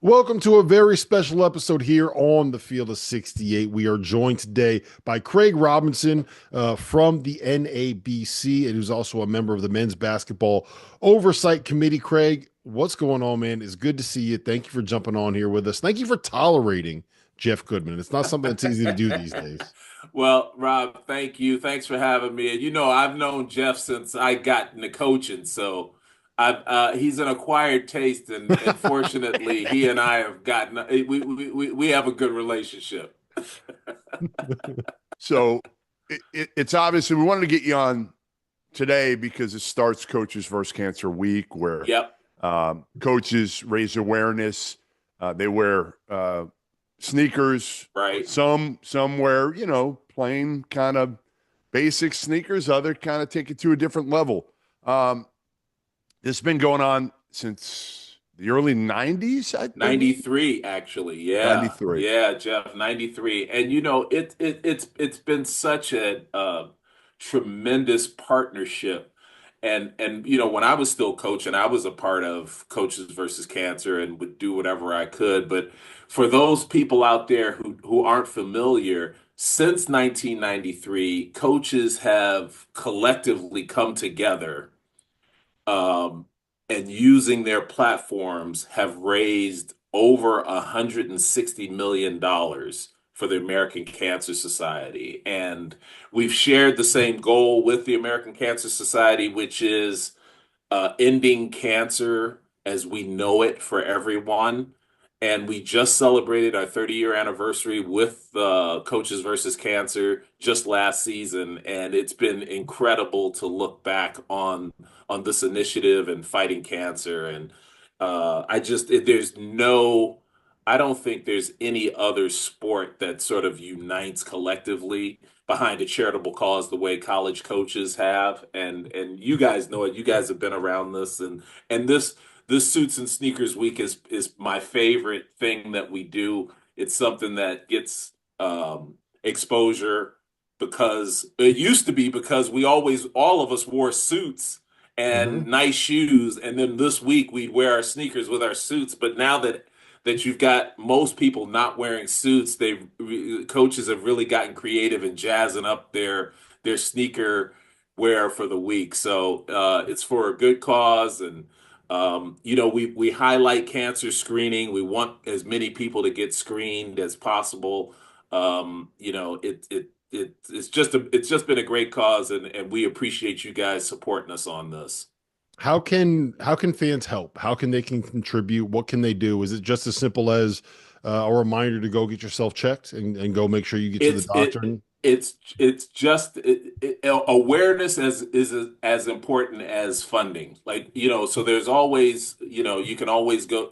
Welcome to a very special episode here on the Field of 68. We are joined today by Craig Robinson from the NABC, and who's also a member of the Men's Basketball Oversight Committee. Craig, what's going on, man? It's good to see you. Thank you for jumping on here with us. Thank you for tolerating Jeff Goodman. It's not something that's easy to do these days. Well, Rob, thank you. Thanks for having me. And I've known Jeff since I got into coaching, so he's an acquired taste, and fortunately, he and I have gotten we have a good relationship. So it's obviously we wanted to get you on today because it starts Coaches versus Cancer Week, where Yep. coaches raise awareness. They wear sneakers, Right. Some wear plain kind of basic sneakers. Other kind of take it to a different level. This has been going on since the early 90s, I believe. 93, actually. Yeah. 93. Yeah, Jeff, 93. And it's been such a tremendous partnership. And when I was still coaching, I was a part of Coaches versus Cancer and would do whatever I could. But for those people out there who aren't familiar, since 1993, coaches have collectively come together, um, and using their platforms have raised over $160 million for the American Cancer Society. And we've shared the same goal with the American Cancer Society, which is ending cancer as we know it for everyone. And we just celebrated our 30-year anniversary with Coaches versus Cancer just last season, and it's been incredible to look back on this initiative and fighting cancer. And there's no, I don't think there's any other sport that sort of unites collectively behind a charitable cause the way college coaches have. And you guys know it. You guys have been around this, and this Suits and Sneakers Week is my favorite thing that we do. It's something that gets exposure because it used to be because all of us wore suits and Mhm. nice shoes, and then this week we'd wear our sneakers with our suits. But now that you've got most people not wearing suits, coaches have really gotten creative in jazzing up their sneaker wear for the week. So it's for a good cause, and we highlight cancer screening. We want as many people to get screened as possible. It's just been a great cause, and we appreciate you guys supporting us on this. How can fans help? How can they contribute? What can they do? Is it just as simple as a reminder to go get yourself checked and go make sure you get to the It's doctor? it it's just awareness is as important as funding. So there's always, you can always go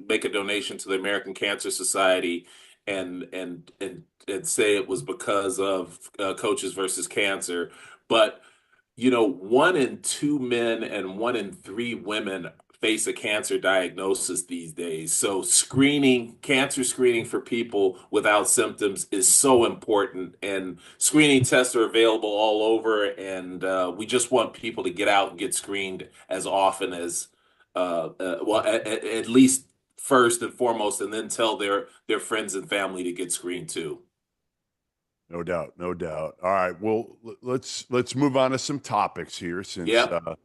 make a donation to the American Cancer Society and say it was because of Coaches versus Cancer. But 1 in 2 men and 1 in 3 women face a cancer diagnosis these days. So cancer screening for people without symptoms is so important. And screening tests are available all over. And we just want people to get out and get screened as often as, at least first and foremost, and then tell their friends and family to get screened too. No doubt, no doubt. All right, well, let's move on to some topics here, since Yep.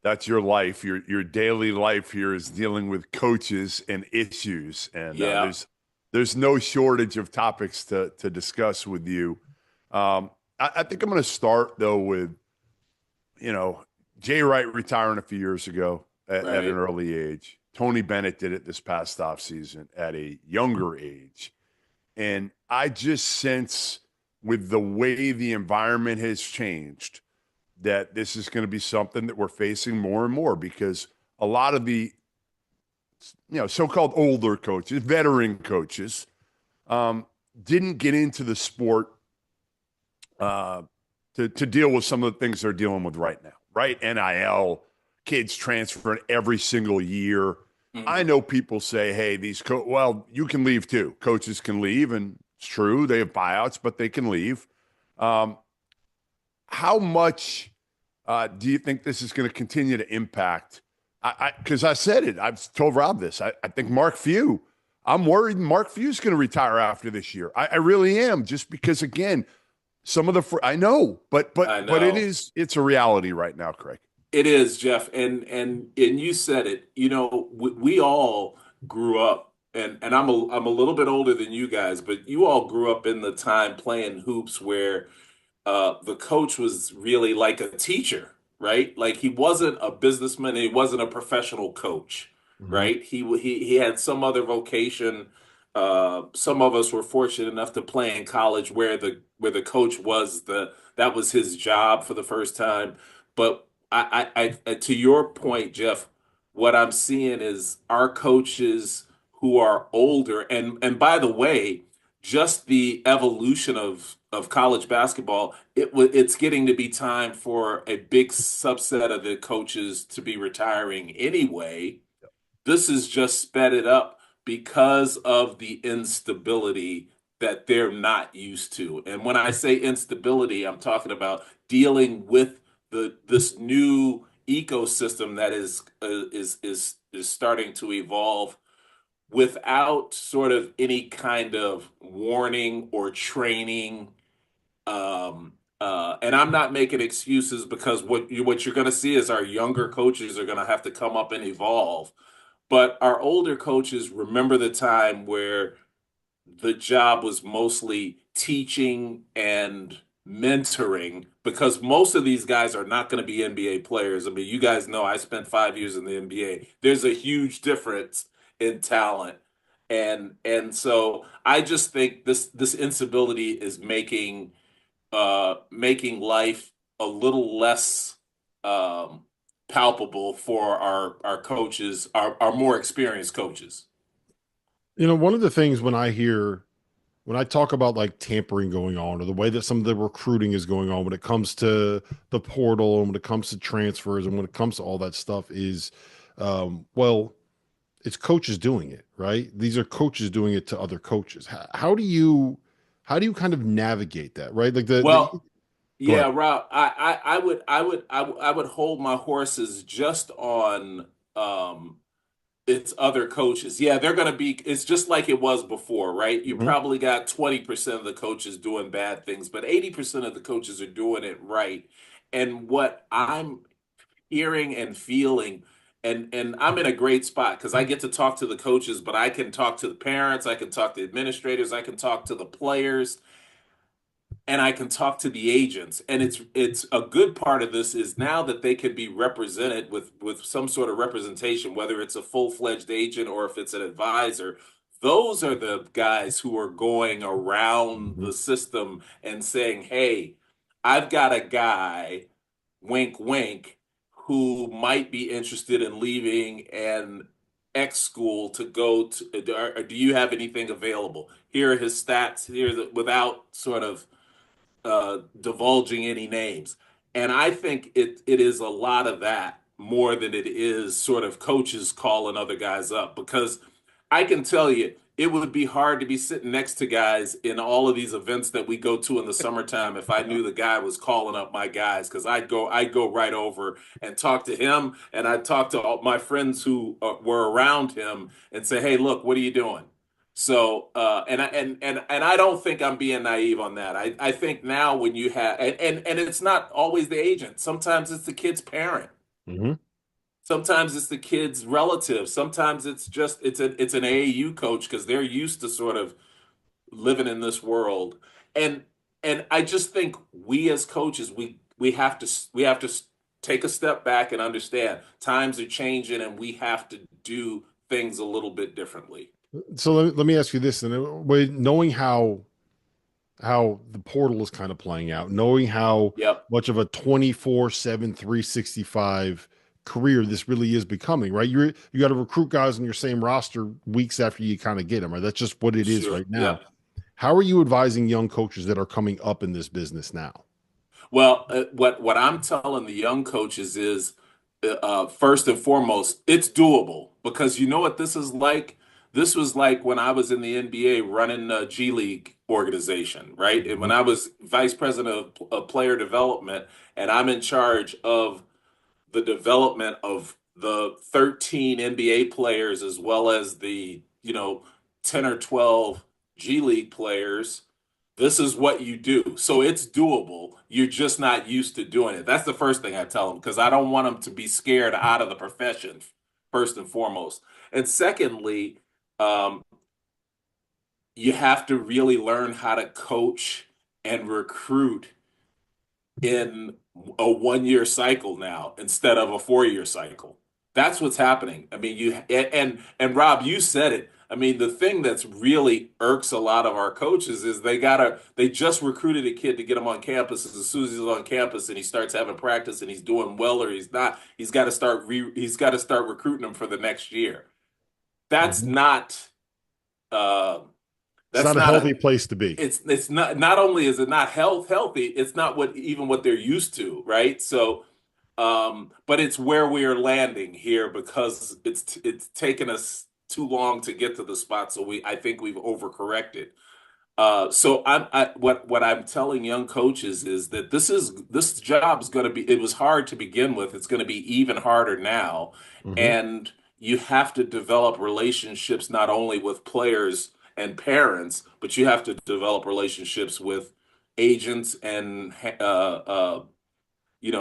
that's your life. Your daily life here is dealing with coaches and issues, and Yeah. there's no shortage of topics to discuss with you. I think I'm going to start though with Jay Wright retiring a few years ago at an Right. early age. Tony Bennett did it this past offseason at a younger age. And I just sense, with the way the environment has changed, that this is going to be something that we're facing more and more, because a lot of the so-called older coaches, veteran coaches, didn't get into the sport to deal with some of the things they're dealing with right now, right? NIL, kids transferring every single year. I Mhm. know people say, hey, well, you can leave too. Coaches can leave, and it's true. They have buyouts, but they can leave. How much do you think this is going to continue to impact Because I said it. I've told Rob this. I think Mark Few. I'm worried Mark Few's going to retire after this year. I really am, just because again, some of the I know, I but know. it's a reality right now, Craig. It is, Jeff, and you said it. You know, we all grew up, and I'm a little bit older than you guys, but you all grew up in the time playing hoops where the coach was really like a teacher, right? Like he wasn't a businessman, he wasn't a professional coach, Mhm. right? He had some other vocation. Some of us were fortunate enough to play in college where the coach was the that was his job for the first time. But to your point, Jeff, what I'm seeing is our coaches who are older, and by the way, just the evolution of college basketball, it's getting to be time for a big subset of the coaches to be retiring anyway. This has just sped it up because of the instability that they're not used to. And when I say instability, I'm talking about dealing with the this new ecosystem that is starting to evolve without sort of any kind of warning or training. And I'm not making excuses, because what you're going to see is our younger coaches are going to have to come up and evolve. But our older coaches remember the time where the job was mostly teaching and mentoring, because most of these guys are not going to be NBA players. I mean, you guys know I spent 5 years in the NBA. There's a huge difference in talent. And so I just think this instability is making life a little less um, palpable for our coaches, our more experienced coaches. You know, one of the things when I talk about like tampering going on, or the way that some of the recruiting is going on when it comes to the portal and when it comes to transfers and when it comes to all that stuff is, well, it's coaches doing it, right? These are coaches doing it to other coaches. How do you kind of navigate that, right? Like the Well, go yeah, ahead. Rob, I would hold my horses just on it's other coaches. Yeah, they're going to be, it's just like it was before, right? You Mhm. probably got 20% of the coaches doing bad things, but 80% of the coaches are doing it right. And what I'm hearing and feeling, and I'm in a great spot because I get to talk to the coaches, but I can talk to the parents, I can talk to administrators, I can talk to the players, and I can talk to the agents. And it's a good part of this is now that they can be represented with some sort of representation, whether it's a full-fledged agent or if it's an advisor. Those are the guys who are going around Mhm. the system and saying, "Hey, I've got a guy, wink, wink, who might be interested in leaving an X school to go to. Or do you have anything available? Here are his stats. Without sort of divulging any names." And I think it is a lot of that more than it is sort of coaches calling other guys up. Because I can tell you, it would be hard to be sitting next to guys in all of these events that we go to in the summertime if I knew the guy was calling up my guys, because I'd go right over and talk to him, and I'd talk to all my friends who were around him and say, "Hey, look, what are you doing?" So, and I don't think I'm being naive on that. I think now when you have, and it's not always the agent. Sometimes it's the kid's parent. Mhm. Sometimes it's the kid's relative. Sometimes it's an AAU coach because they're used to sort of living in this world. And and I just think we as coaches, we have to take a step back and understand times are changing and we have to do things a little bit differently. So let me ask you this, and knowing how the portal is kind of playing out, knowing how Yep, much of a 24/7, 365 career this really is becoming, right? You got to recruit guys on your same roster weeks after you kind of get them, right? That's just what it is sure. right now. Yep. How are you advising young coaches that are coming up in this business now? Well, what I'm telling the young coaches is, first and foremost, it's doable, because you know what this is like. This was like when I was in the NBA running a G League organization, right? And when Mhm. I was vice president of player development, and I'm in charge of the development of the 13 NBA players as well as the, 10 or 12 G League players. This is what you do. So it's doable. You're just not used to doing it. That's the first thing I tell them because I don't want them to be scared out of the profession, first and foremost. And secondly, um, you have to really learn how to coach and recruit in a 1 year cycle now instead of a 4 year cycle. That's what's happening. I mean, and Rob, you said it. I mean, the thing that's really irks a lot of our coaches is they just recruited a kid to get him on campus. As soon as he's on campus and he starts having practice and he's doing well or he's not, he's got to start recruiting him for the next year. That's Mhm. not It's that's not a not a healthy place to be. it's not only is it not healthy, it's not what they're used to, right? So but it's where we are landing here because it's taken us too long to get to the spot, so I think we've overcorrected. So what I'm telling young coaches is that this job is going to be, it was hard to begin with. It's going to be even harder now. Hmm. And you have to develop relationships not only with players and parents, but you have to develop relationships with agents and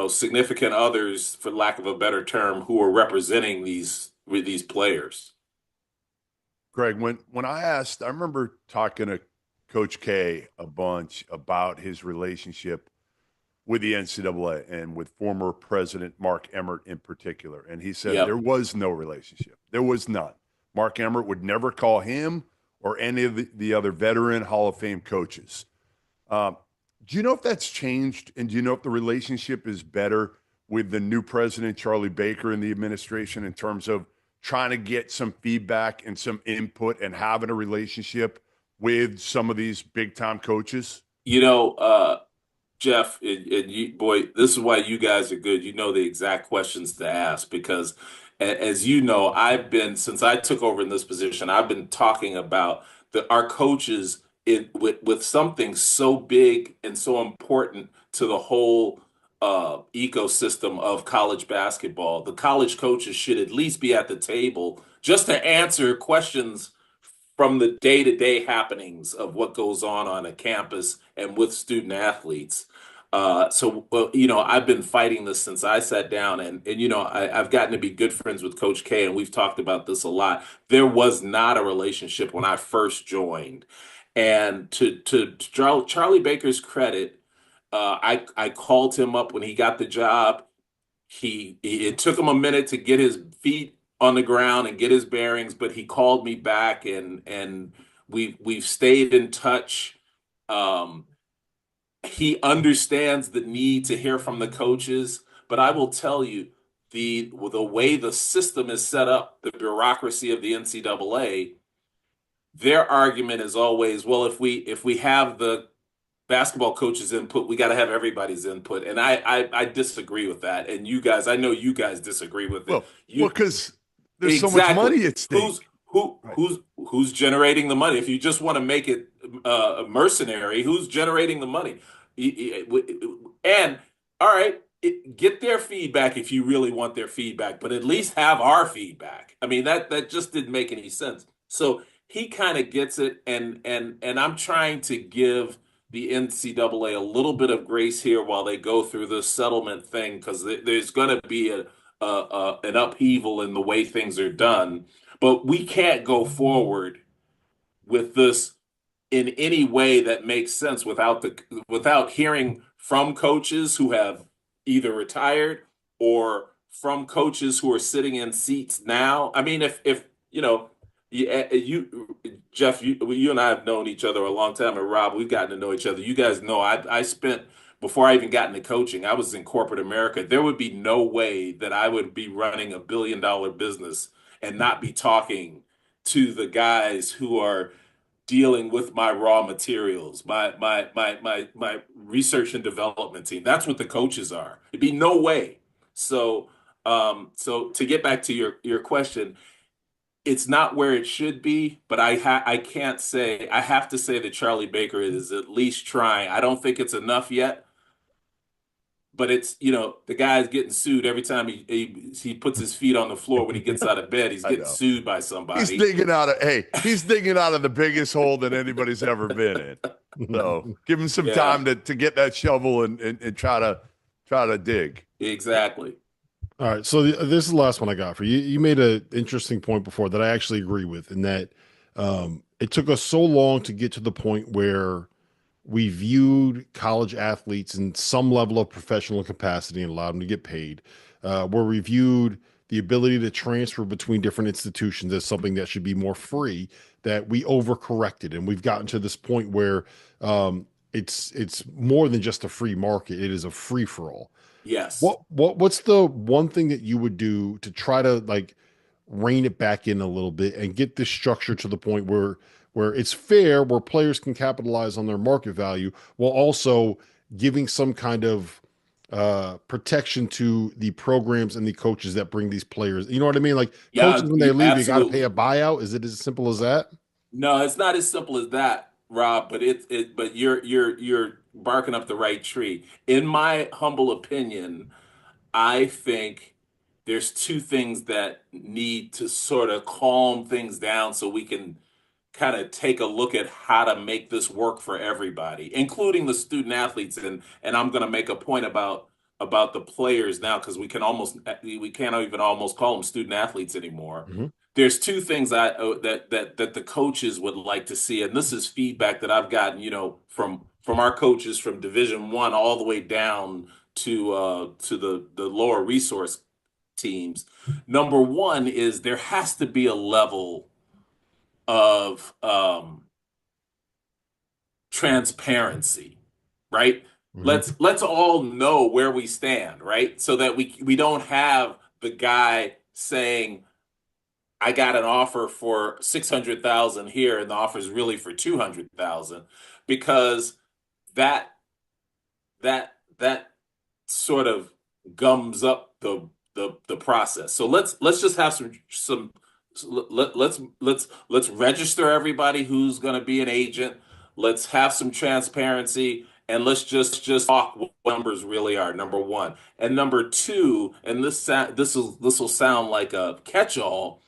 significant others, for lack of a better term, who are representing these players. Greg, when I remember talking to Coach K a bunch about his relationship with the NCAA and with former President Mark Emmert in particular. And he said there Yep. was no relationship. There was none. Mark Emmert would never call him or any of the other veteran Hall of Fame coaches. Um, do you know if that's changed? And do you know if the relationship is better with the new president, Charlie Baker, and the administration in terms of trying to get some feedback and some input and having a relationship with some of these big time coaches? You know, Jeff, and you, boy, this is why you guys are good. You know the exact questions to ask because, as you know, since I took over in this position, I've been talking about our coaches with something so big and so important to the whole ecosystem of college basketball. The college coaches should at least be at the table just to answer questions from the day-to-day happenings of what goes on a campus and with student athletes. I've been fighting this since I sat down, and I've gotten to be good friends with Coach K, and we've talked about this a lot. There was not a relationship when I first joined, and to Charlie Baker's credit, I called him up when he got the job. It took him a minute to get his feet on the ground and get his bearings, but he called me back and we've stayed in touch. Um, he understands the need to hear from the coaches, but I will tell you the way the system is set up, the bureaucracy of the NCAA, their argument is always, well, if we have the basketball coaches' input, we got to have everybody's input, and I disagree with that. And you guys, I know you guys disagree with it. Well, You because there's so much exactly money at stake. who's who Right. who's generating the money? If you just want to make it mercenary, who's generating the money? And all right, get their feedback if you really want their feedback, but at least have our feedback. I mean that just didn't make any sense. So he kind of gets it, and I'm trying to give the NCAA a little bit of grace here while they go through this settlement thing because there's going to be an upheaval in the way things are done. But we can't go forward with this in any way that makes sense without hearing from coaches who have either retired or from coaches who are sitting in seats now. I mean, if you Jeff, you and I have known each other a long time, and Rob, we've gotten to know each other. You guys know I spent before I even got into coaching, I was in corporate America. There would be no way that I would be running $1 billion business and not be talking to the guys who are dealing with my raw materials, my research and development team. That's what the coaches are. It'd be no way. So to get back to your question, it's not where it should be, but I can't say I have to say that Charlie Baker is at least trying. I don't think it's enough yet, but it's, the guy's getting sued every time he puts his feet on the floor when he gets out of bed. He's I getting know. sued by He's somebody. digging out of the biggest hole that anybody's ever been in. So give him some Yeah, time to get that shovel and try to dig. exactly. All right, so this is the last one I got for you. You made an interesting point before that I actually agree with, in that it took us so long to get to the point where we viewed college athletes in some level of professional capacity and allowed them to get paid, where we viewed the ability to transfer between different institutions as something that should be more free, that we overcorrected. And we've gotten to this point where it's more than just a free market. It is a free for all. Yes. What's the one thing that you would do to try to like rein it back in a little bit and get this structure to the point where it's fair, where players can capitalize on their market value while also giving some kind of protection to the programs and the coaches that bring these players. You know what I mean? Like coaches, Yeah, when they leave, you got to pay a absolutely. buyout. Is it as simple as that? No, it's not as simple as that, Rob, but you're barking up the right tree. In my humble opinion, I think there's two things that need to sort of calm things down so we can kind of take a look at how to make this work for everybody, including the student athletes. And I'm going to make a point about the players now, because we can't even almost call them student athletes anymore. Mhm. There's two things that the coaches would like to see, and this is feedback that I've gotten, from our coaches from Division 1 all the way down to the lower resource teams. Number one is there has to be a level of transparency, right? Mhm. Let's all know where we stand, right? So that we don't have the guy saying, I got an offer for 600,000 here and the offer is really for 200,000, because that that sort of gums up the process. So let's just have some let's register everybody who's going to be an agent. Let's have some transparency, and let's just talk what numbers really are. Number one, and number two, and this will sound like a catch-all,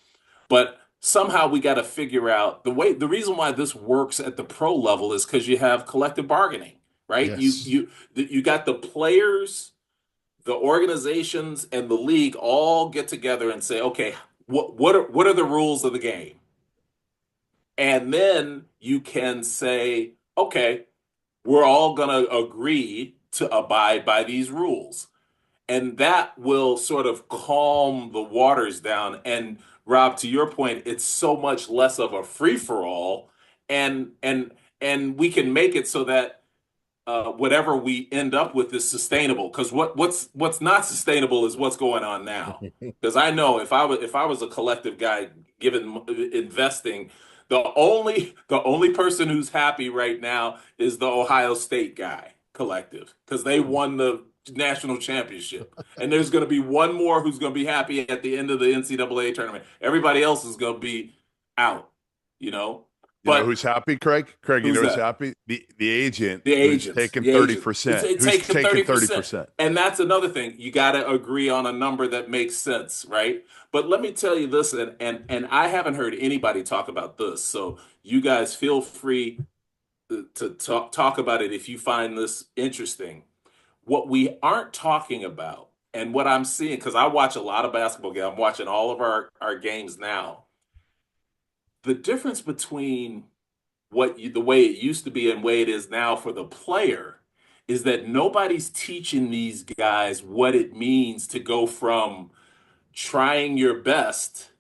but somehow we got to figure out the reason why this works at the pro level is because you have collective bargaining, right? Yes. You got the players, the organizations, and the league all get together and say, okay, what are the rules of the game? And then you can say, okay, we're all going to agree to abide by these rules. And that will sort of calm the waters down. And Rob, to your point, it's so much less of a free for all, and we can make it so that whatever we end up with is sustainable. Because what's not sustainable is what's going on now. Because I know if I was a collective guy given investing, the only person who's happy right now is the Ohio State guy collective, because they won the national championship. And there's going to be one more who's going to be happy at the end of the NCAA tournament. Everybody else is going to be out, you know. You know But who's happy, Craig? Craig, you who's know who's that? happy? The agent The who's agents, taking the agents. It's 30%. it Who's taking taking 30%. 30%? And that's another thing. You got to agree on a number that makes sense, right? But let me tell you this, and I haven't heard anybody talk about this. So you guys feel free to talk about it if you find this interesting. What we aren't talking about, and what I'm seeing, because I watch a lot of basketball games, I'm watching all of our games now. The difference between the way it used to be and the way it is now for the player is that nobody's teaching these guys what it means to go from trying your best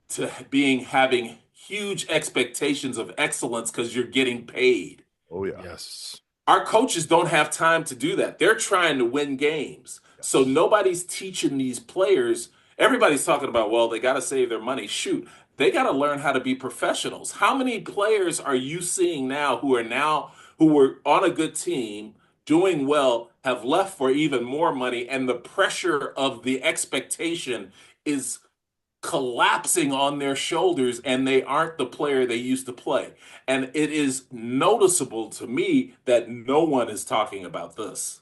to having huge expectations of excellence because you're getting paid. Oh yeah. Yes. Our coaches don't have time to do that. They're trying to win games. So Yes. nobody's teaching these players. Everybody's talking about, well, they got to save their money. Shoot, they got to learn how to be professionals. How many players are you seeing who were on a good team, doing well, have left for even more money, and the pressure of the expectation is collapsing on their shoulders, and they aren't the player they used to play. And it is noticeable to me that no one is talking about this.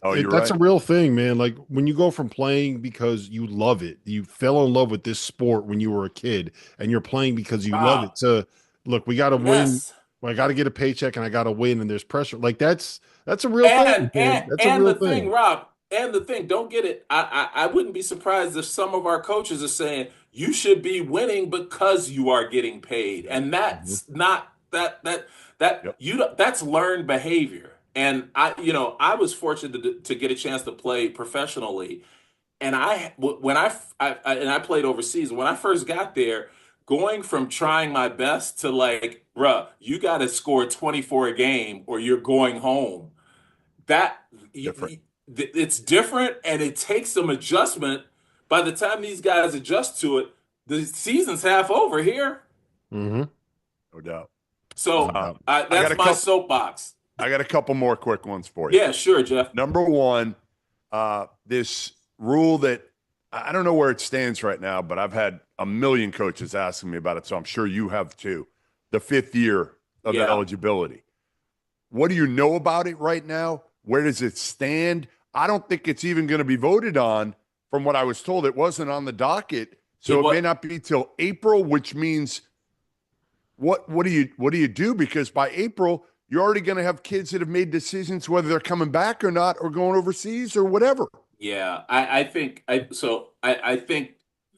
Oh, you're That's a right. real thing, man. Like when you go from playing because you love it, you fell in love with this sport when you were a kid, and you're playing because you love it. Rob, To look, we got to win. yes. I got to get a paycheck, and I got to win, and there's pressure. Like that's a real And thing, and man. That's a and real the thing, thing. Rob, and the thing, don't get it. I wouldn't be surprised if some of our coaches are saying you should be winning because you are getting paid, and Mhm. that's not Yep. that's learned behavior. And I was fortunate to get a chance to play professionally, and I played overseas. When I first got there, going from trying my best to like, bruh, you got to score 24 a game or you're going home. That Different. it's different, and it takes some adjustment. By the time these guys adjust to it, the season's half over here. Mhm. No doubt. No So doubt. I got that's a my couple. soapbox. I got a couple more quick ones for you. Yeah, sure, Jeff. Number one, this rule that I don't know where it stands right now, but I've had a million coaches asking me about it, so I'm sure you have too. The 5th year of Yeah. eligibility. What do you know about it right now? Where does it stand? I don't think it's even going to be voted on. From what I was told, it wasn't on the docket, It so it may what not be till April, which means what do you do? Because by April, you're already going to have kids that have made decisions whether they're coming back or not, or going overseas or whatever. yeah, I think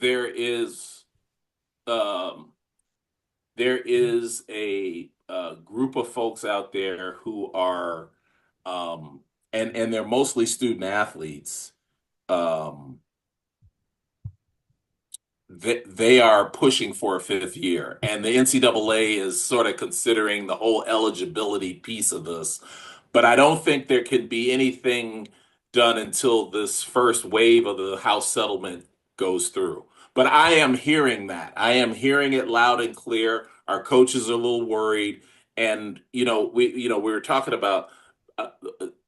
there is um there is a group of folks out there who are and they're mostly student athletes. Um they are pushing for a 5th year, and the NCAA is sort of considering the whole eligibility piece of this. But I don't think there can be anything done until this first wave of the House settlement goes through. But I am hearing that. I am hearing it loud and clear. Our coaches are a little worried, and we were talking about uh,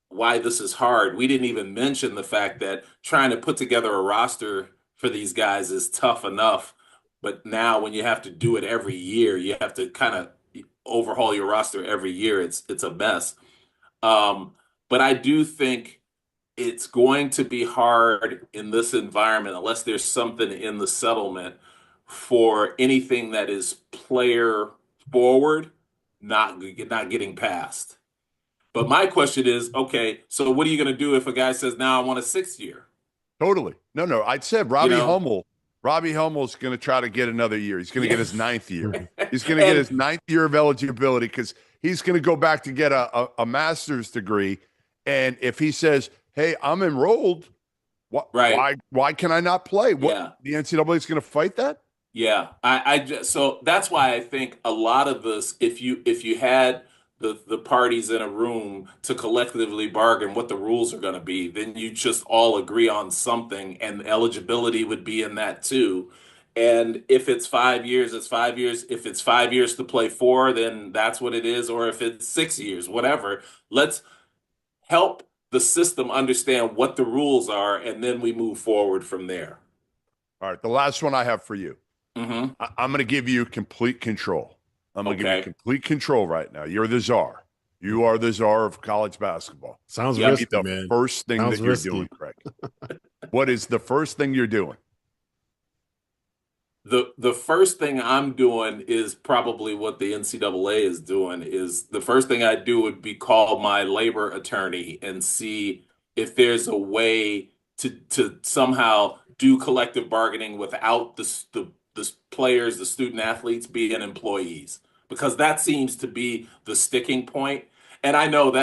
why this is hard. We didn't even mention the fact that trying to put together a roster for these guys is tough enough. But now when you have to do it every year, you have to kind of overhaul your roster every year. It's a mess. Um, but I do think it's going to be hard in this environment unless there's something in the settlement for anything that is player forward not getting passed. But my question is, okay, so what are you going to do if a guy says, "Now I want a 6th year"? Totally. No, no. I said You Robbie know, Hummel. Robbie Hummel's going to try to get another year. He's going to yeah. get his 9th year. Mhm. He's going to get And his 9th year of eligibility because he's going to go back to get a master's degree. And if he says, "Hey, I'm enrolled," right, why can I not play? What, yeah. the NCAA is going to fight that? Yeah, I just so that's why I think a lot of this, if you had the parties in a room to collectively bargain what the rules are going to be, then you just all agree on something, and eligibility would be in that too. And if it's 5 years, it's 5 years. If it's 5 years to play four, then that's what it is. Or if it's 6 years, whatever. Let's help the system understand what the rules are, and then we move forward from there. All right. The last one I have for you. Hmm. I'm going to give you complete control. I'm going to give you Okay. complete control right now. You're the czar. You are the czar of college basketball. Sounds Give me Yep. risky, the man. first thing Sounds that you're doing, risky. Craig. What is the first thing you're doing? The first thing I'm doing is probably what the NCAA is doing. Is the first thing I do would be call my labor attorney and see if there's a way to somehow do collective bargaining without the players, the student athletes being employees, because that seems to be the sticking point. And I know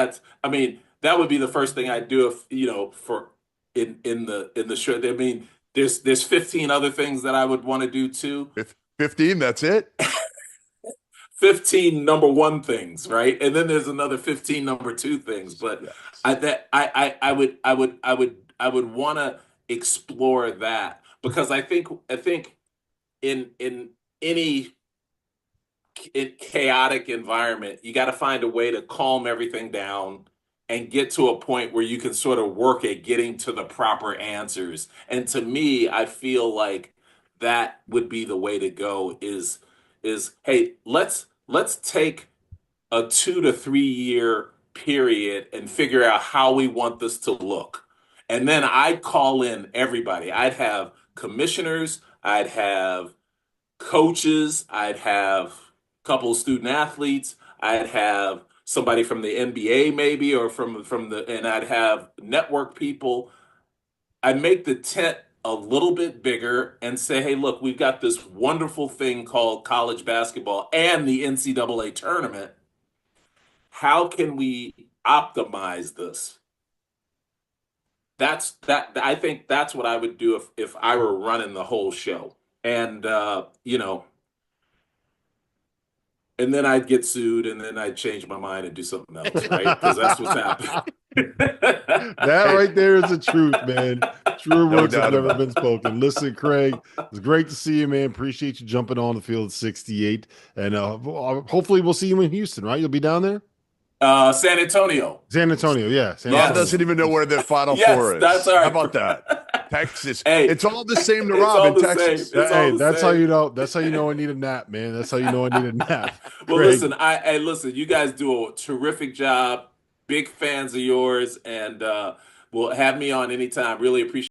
I mean, that would be the first thing I do if, for in the short. I mean, there's 15 other things that I would want to do too. 15, that's it? 15 number one things, right? And then there's another 15 number two things. But Yes. I would want to explore that, because I think in any chaotic environment, you got to find a way to calm everything down and get to a point where you can sort of work at getting to the proper answers. And to me, I feel like that would be the way to go is hey, let's take a 2 to 3 year period, and figure out how we want this to look. And then I'd call in everybody. I'd have commissioners, I'd have coaches, I'd have a couple of student athletes, I'd have somebody from the NBA maybe, or and I'd have network people. I'd make the tent a little bit bigger and say, hey, look, we've got this wonderful thing called college basketball and the NCAA tournament. How can we optimize this? I think that's what I would do if I were running the whole show. And and then I'd get sued, and then I'd change my mind and do something else, right? Because that's what's happening. That right there is the truth, man. True words have never been spoken. Listen, Craig, it's great to see you, man. Appreciate you jumping on the field at 68. And hopefully we'll see you in Houston, right? You'll be down there? San Antonio. San Antonio, yeah. Rob doesn't even know where the Final Four is. That's all right. How about that? Texas. Hey, it's all the same to Rob in Texas. Hey, that's how you know. That's how you know I need a nap, man. That's how you know I need a nap. Well, listen, listen. You guys do a terrific job. Big fans of yours, and will have me on anytime. Really appreciate.